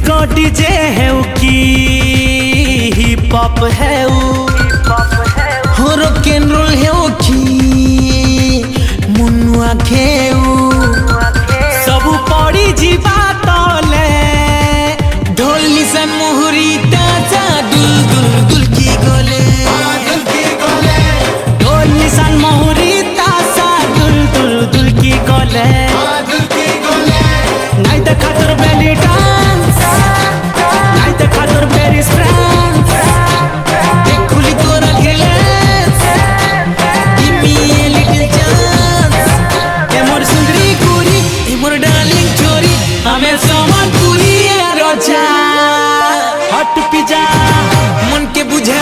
disco DJ है की hip hop है हो रॉक एंड रोल है की मुनुआ खेऊ सब पड़ी जीवा तले ढोल निशान मोहरी ताजा दुल दुल दुल की गोले ढोल निशान मोहरी ताजा दुल दुल दुल की गोले नहीं तो खातर बेली डांस नहीं तो खातर बेरी स्ट्रेंथ देख खुली तोरा glance give me a little chance ए मोर सुंदरी कुरी ए मोर डार्लिंग छोरी हमें समझ पूरी है रोजा हट पिजा मन के बुझा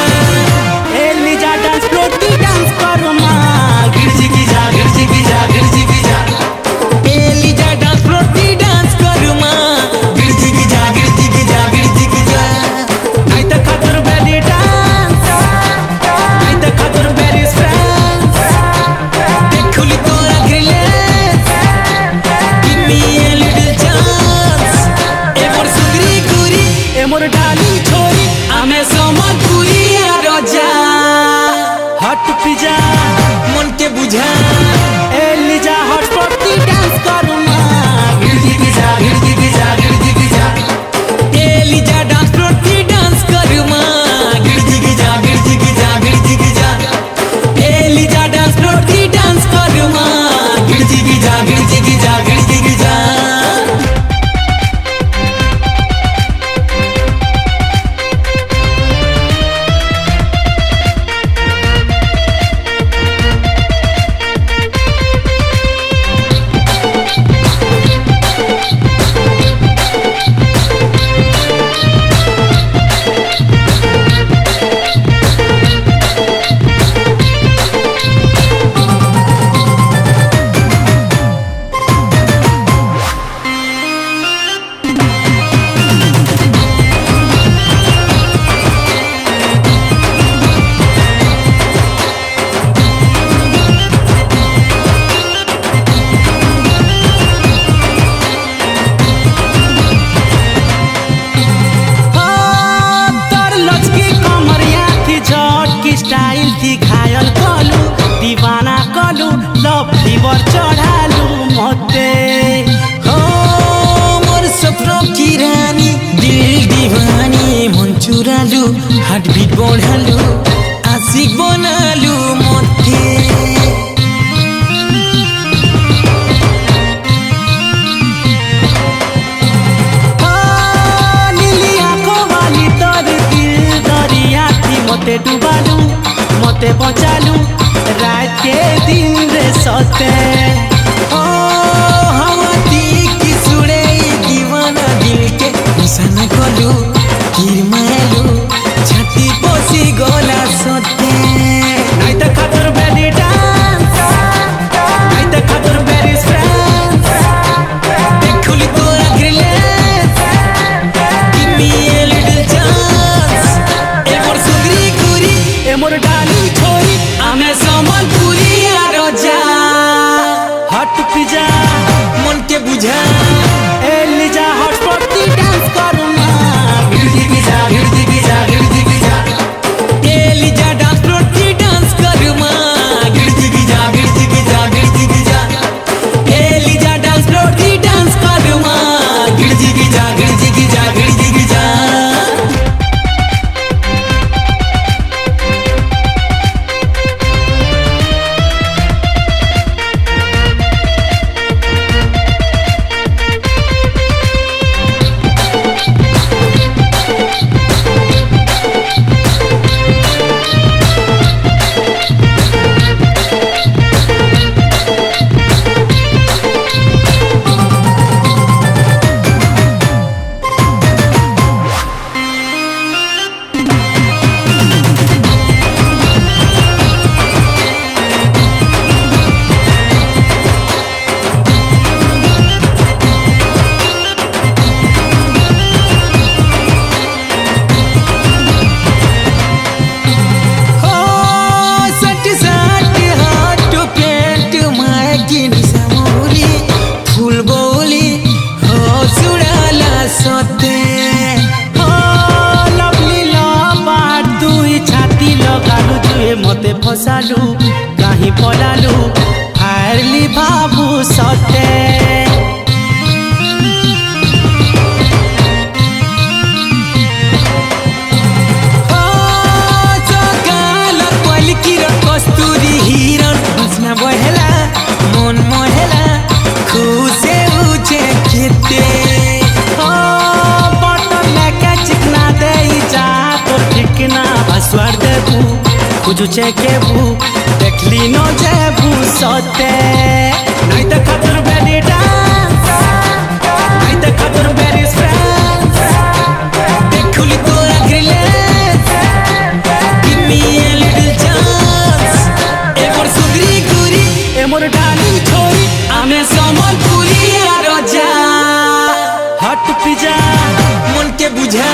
ए लीजा डांस प्रोटी डांस करो माँ गिरजी की जा गिरजी की जा गिरजी की जा ए लीजा डांस प्रोटी डांस करो माँ गिरजी की जा गिरजी की जा गिरजी की जा नहीं तो खातर बेली डांस नहीं तो खातर बेरी स्ट्रेंथ देख खुली तोरा glance give me a little chance ए मोर सुंदरी कुरी ए मोर डार्लिंग छोरी हमें समझ पूरी है रोजा हट पिजा मन के बुझा ए लीजा हट प्रोटी डांस करो माँ गिरजी की जा गिरजी की जा गिरजी की जा ए लीजा डांस प्रोटी डांस करो माँ गिरजी की जा गिरजी की जा गिरजी की जा ए लीजा डांस प्रोटी डांस करो माँ गिरजी की जा गिरजी की जा गिरजी की जा स्टाइल थी घायल कलू दीवाना कलू लव फीवर चढ़ालू मते हो मोर सपनों की रानी दिल दीवानी मन चुरालू हार्ट बीट बढ़ालू आशिक बनालू मते मते डुबालू मते बचालू रात के दिन रे सते ओ हवा की सुड़े दीवाना दिल के निशाना कलू गिर मारलू छाती पोसी गोला सते नहीं तो खातर बेली डांस नहीं तो खातर बेरी स्ट्रेंथ देख खुली तोरा glance give me a little chance ए मोर सुंदरी कुरी ए मोर डार्लिंग छोरी हमें समझ पूरी है रोजा हट पिजा मन के बुझा ए लीजा हट प्रोटी डांस करो माँ गिरजी की जा गिरजी की जा गिरजी की जा ए लीजा डांस प्रोटी डांस करो माँ रोज चेकेबू देखली न जेबू सते नहीं तो खातर बेली डांस नहीं तो खातर बेरी फ्रेंड्स देखली तोरा ग्रिलेस give me a little chance ए मोर सुगरी गुरी ए मोर डार्लिंग छोरी आमे समलपुरी आ रजा हट पिजा मन के बुझा